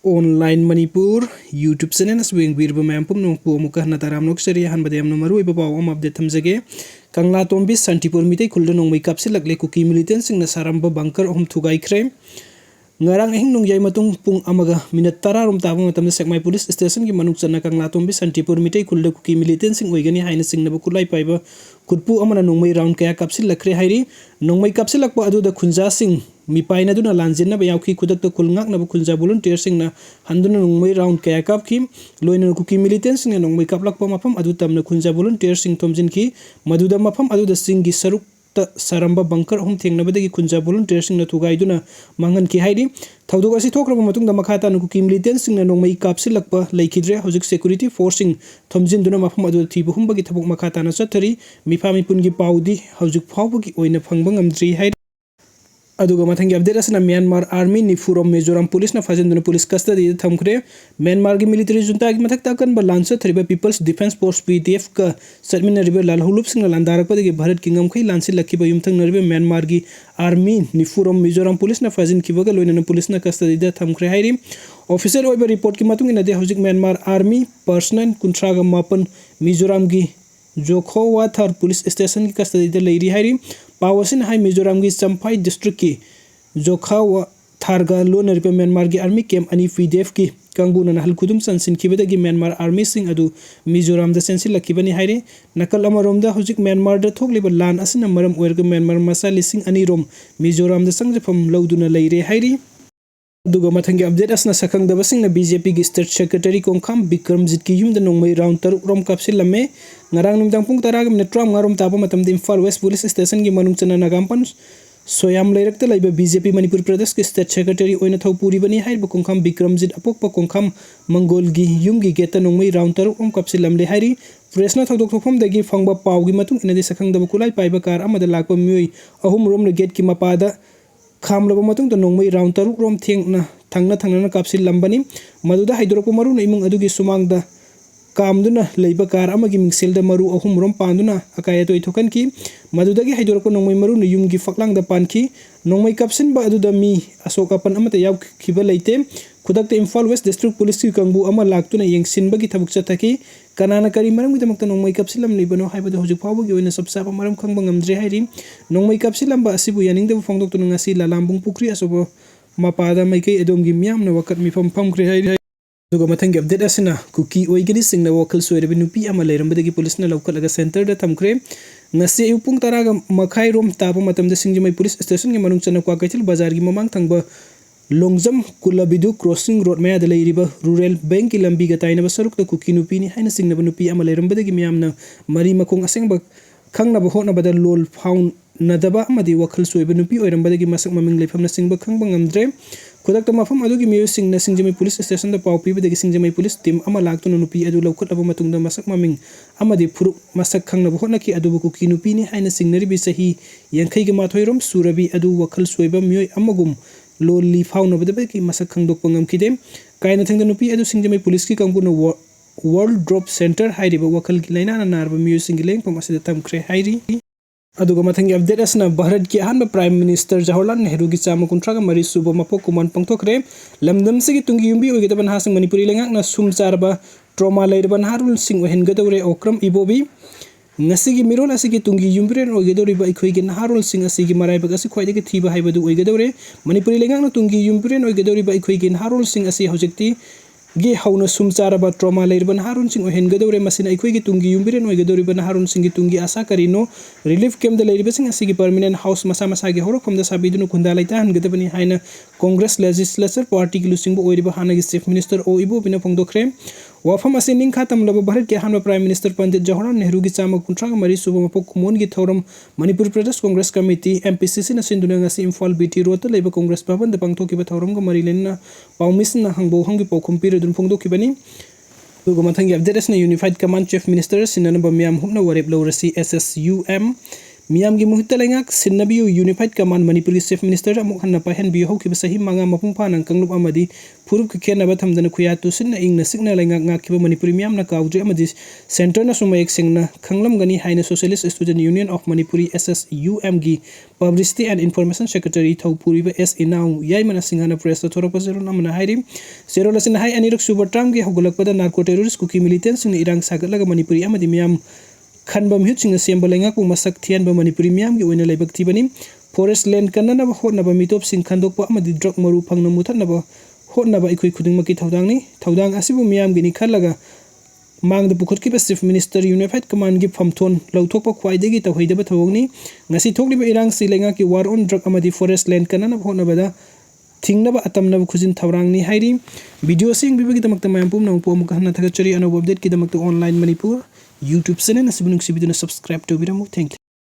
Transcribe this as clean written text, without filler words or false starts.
online manipur YouTube channel swing birba mampum nong pu muka na taram nok seri han badem no maru iba om update thamjage kangla tombi santipur mitei khulda nongmei kapsillakhre kuki Millitansingna Saramba bunker Thugaikhre ngarang ehing nongjai matung pung amaga minute 10 rom taba matam sekmai police station gi manuk chana kangla tombi santipur mitei khulda kuki Millitansing oigani haina singnaba kulai paiba kutpu amana nongmei round kaya Kapsillakhre hairi nongmei kapsillakpa adu da khunja sing mipai na duna lanjinna ba yauki kudak to kulngak na khunja volunteer singna handuna nongmei round kaya kapki loina kuki Millitansing na nongmei kaplakpa mafam adu tamna khunja volunteer sing thomjin ki maduda mafam adu da sing gi saruk Saramba bunker hum thengnabadagi khunja volunteer singna thugaiduna mangan ki haidi thawdok asi thokraba matungda makhata nu kuki Millitansing na nongmei kapsillakpa leikidre hojik security forcing thomjinduna mafam adu thibu humbagi thabuk makhata na chathari mifami pungi paudi hojik phawbagi oina phangba ngamdri haidi aduga mathangi update asna Myanmar army ni Rom Mizoram police na FAJINDUNA police custody thamkhre Myanmar gi military junta gi mathak takan ba lansa thriba people's defense force PDF ka sadmin ribe lal hulup sing landarak padagi bharat kingam khai lansi lakhiba yumthang ribe Myanmar gi army ni Rom Mizoram police na FAJIN kibaga loina police na custody da thamkhre hairi officer oiba report ki matung ina de hojik Myanmar army personnel kuntraga mapan Mizoram gi Jokhowa Thar police station ki custody da leiri hairi पावसिन हाई मिजोरम की Champhai district की जोखावा थारगा लोन रिपे Myanmar की army camp अनि पीडीएफ की कंगुना नहल खुदुम संसिन खिबदगी म्यांमार आर्मी सिंह अदु मिजोरम द सेंसिल लखिबनी हाइरे नकल अमरोम द हुजिक म्यांमार द थोकलिब लान असिन मरम ओरग म्यांमार मसा लिसिंग अनि रोम मिजोरम द संगजफम लौदुना लेरे हाइरे दुगा मथंगी अपडेट असना सकंग दबसिंग बीजेपी की स्टेट सेक्रेटरी कोंखाम बिक्रमजीत की युम द नोंगमई राउंड तरु रोम kapsillakhre ngarang numdang pung taraga minute tram ngarom taba matam de Imphal West police station gi manung chana nagampan soyam leirakta laiba BJP Manipur Pradesh ki state secretary oina thopuri bani hair Konkham Bikramjit apokpa Konkham Mangol gi yum gi geta nongmei round taru om kapsillamle hairi presna thodok thokfam dagi phangba paw gi matung inadi sakang daba kulai paiba kar amada lakpa mioi ahum rom le gate ki mapada khamlaba matung to nongmei round taru rom thengna thangna kapsillambani maduda haidoroko maru na imung adugi sumang da kamduna leiba kar amagi mingsel da maru ahum rom panduna akaya to ithokan ki madudagi haidoroko nongmei maru na yumgi faklang da panki nongmei kapsin ba adu da mi asoka pan amata yaw khiba leite khudak te Imphal West district police ki kangbu ama laktuna yengsin bagi thabuk chathaki kanana kari maram gi tamakta nongmei kapsillam leibano haibada hojik phawbagi oina sabsaba maram khangba ngamdre hairi nongmei kapsillam ba asibu yaning da phangdok tu ngasi lalambung pukri asobo mapada maikai edom gi miam na wakat mi phangkre hairi दुगा मथंग update असना cookie ओइगनि सिंगना वकल सोयरबे नुपी अमा लेरमबदगी police ना लौकलगा centre दा थमख्रे ngasi upung taraga makhai rom taba matam da singjimai police station gi manung chana kwa kaitil bazar gi mamang thangba longjam kulabidu crossing road maya da leiriba rural bank ki lambi ga taina basaruk da kuki nupi ni haina singna nupi ama leirambadagi miyamna mari makong asengba khangna ba hona bada lol found nadaba amadi wakhal soiba nupi oirambadagi masak maming leifamna singba khangba ngamdre खुदक मफम अदुगी मियो सिंगना Singjamei police station द पाव पीबदगी Singjamei police team अमा लाक्तुना नुपी अदु लौखटब मतुंगदा मसक ममिंग अमदि फुरु मसक खंगनब होनकी अदुबु कुकी नुपी नि हाइना सिंगनरी बि सही यांखैगे माथोइरोम सुरबि अदु वखल सोइबा मियो अमगुम लोली फाउनबदबकी मसक खंगदोक पंगमखिदे काइना थंगदा नुपी अदु सिंगजमई पुलिस की कंगुना वर्ल्ड ड्रॉप सेंटर हाइरिबा वखल की लाइना नारबा मियो सिंगलेंग पमसिदा तमख्रे हाइरि अदुगा मथंगी अपडेट असना भारत की अहानबा प्राइम मिनिस्टर जवाहरलाल नेहरू की चामा कुंथ्रागा मरी सुबा मपो कुमान पंगथोखरे लमदम से तुंगी युम्बी ओइगदबा नाहासंग मणिपुरी लेंगाकना सुम चारबा ट्रॉमा लेरबा नाहारुल सिंग ओहेनगदौरे Okram Ibobi ngasi gi miron asi gi tungi yumbren oigedori ba ikhoi gi naharol sing asi gi marai ba asi khoi de thiba haibadu oigedore manipuri lengakna tungi yumbren oigedori ba ikhoi gi naharol sing asi hojekti gi hauna sumchara ba trauma leirban harun sing ohengadore masina ikhoi gi tungi yumbiren oigedori ba harun sing gi tungi asa karino relief camp da leiriba sing asi gi permanent house masa masa gi horo khomda sabidunu khunda laita hangedabani haina congress legislature party gi lusing bo oiriba hana gi chief minister o ibo bina phongdokhre wafam ase ning khatam laba bharat ke hanba prime minister pandit jawaharlal nehru gi chama kuntra mari suba mapok kumon gi thoram manipur pradesh congress committee mpcc na sinduna ngasi Imphal bt road leba congress bhavan da pangthoki ba thoram ga mari lenna paumis na hangbo hangi pokhumpi redun phongdoki bani दुगो मथंगी update असना unified command chief minister sinana ba miyam humna warep lawrasi ssum मियाम की मुहित लेंगाक सिन्नबियु unified command Manipuri chief minister अमुक हन्ना पाहनबियु हौखिबा सही मंगा मपुंग फाना कंगलुप अमदी फुरुप के खेनबा थमदन खुयातु सिन्ना इंगना सिगना लेंगाक ngakiba मणिपुरी मियामना काउजे अमदी सेंटर ना सुमयक सिंगना खंगलमगनी हाइना socialist student union of Manipuri SSUM की पब्लिसिटी एंड इन्फॉर्मेशन सेक्रेटरी थौपुरीबा S इनाउ याइमना सिंगाना प्रेस थोरपा जेरो नमना हाइरिम जेरो लसिन हाइ अनिरक सुबर ट्राम के हगलकपदा नार्को टेररिस्ट कुकी मिलिटेंट सिंग इरांग सागलगा मणिपुरी अमदी मियाम खनबम हिउचिंग सेंब लेंगाक मसक थियनबा मणिपुरी मियाम की ओइना लेबक थिबनी फॉरेस्ट लैंड कन्ननबा होटनबा मिटोप सिंग खंदोकपा अमदी ड्रग मरु फंगना मुथनबा होटनबा इखुई खुदिंगमकी थौदांगनी थौदांग असिबु मियाम गिनी खलगा मांग द पुखुटकी चीफ मिनिस्टर यूनिफाइड कमांड की फमथोन लौथोकपा ख्वाइदेगी तौहैदबा थवंगनी ngasi थोकलिबा इरांग सिलेंगा की वार ऑन ड्रग अमदी फॉरेस्ट लैंड कन्ननबा होटनबा थिंगनबा अतमनबा खुजिन थौरांगनी हाइरी वीडियो सिंग बिबगी दमकता मयाम पुम पोम कहना थगचरी अनोब अपडेट की दमकता online Manipur YouTube channel asibu nungsibidu na subscribe to biramu. Thank you.